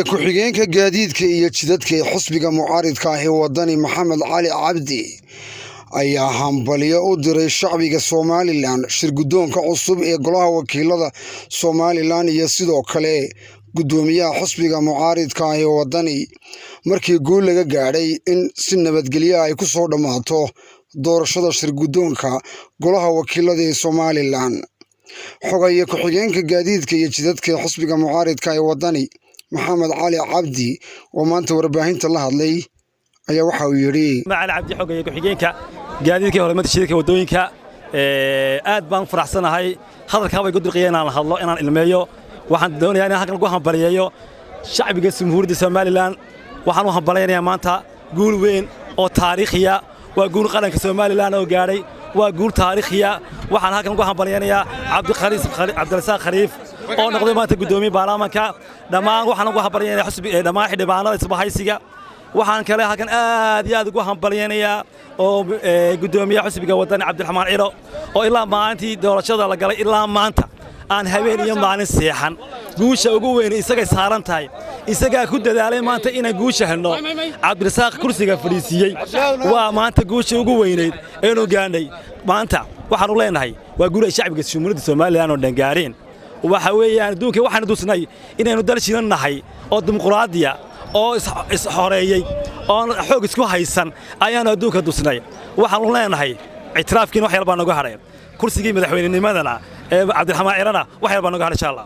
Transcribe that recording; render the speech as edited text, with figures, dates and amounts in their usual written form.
ku-xigeenka gaadiidka iyo jidadka ee xisbiga mucaaridka ah ee wadani Maxamed Cali Cabdi ayaa hambalyo u diray shacbiga Somaliland shirgudoonka cusub ee golaha wakiilada Somaliland iyo sidoo kale gudoomiyaha xisbiga mucaaridka ah ee wadani markii guul laga gaaray in si nabadgelyo ay ku soo dhamaato doorashada shirgudoonka golaha wakiilada ee Somaliland. xogaye ku-xigeenka gaadiidka iyo jidadka ee xisbiga mucaaridka ah ee wadani Maxamed Cali Cabdi oo maanta warbaahinta la hadlay ayaa waxa uu yiri Maxamed Cabdi xogaye ku-xigeenka gaadiidka horumarinta shirka wadooyinka aad baan faraxsanahay hadalka way gudbiyeen aan hadlo inaan ilmeeyo waxaan doonayaa inaan halkan ugu hambaliyeeyo shacbiga Jamhuuriyadda Somaliland waxaan u hambaleynayaa maanta guul weyn oo taariikhiya waa guul qaranka Somaliland oo gaaray waa guul taariikhiya waxaan halkan ugu hambaleynayaa Cabdirasaaq Khaliif oo noqday maanta gudoomiye baarlamaanka dhamaan waxaan ugu hambaleynayaa xisbiga dhamaan xildhibaanada isbahaysiga waxaan kale halkan aad iyo aad ugu hambaleynayaa oo gudoomiyaha xisbiga wadani Cabdiraxmaan Ciro oo ilaa maalintii doorashada la galay ilaa maanta aan habeen iyo maalin seexan guusha ugu weyn isaga saaran tahay isaga ku dadaalay maanta inay guusha helno Cabdirasaaq kursiga fadhiisiyay waa maanta guusha ugu weyneed inuu gaanay maanta waxaan u leenahay waa guul ay shacbiga Jamhuuriyadda Somaliland oo dhangaareen waxa weeyaan adduunka waxaan dusnay inaynu dal shiinahay oo dimuqraadiya oo is xoreeyay oo xoog isku haysan ayaan adduunka dusnay waxaan u leenahay اعترافكين wax yar baan uga haray kursigii madaxweynenimadana ee Cabdiraxmaan Cirana wax yar baan uga haray insha Allah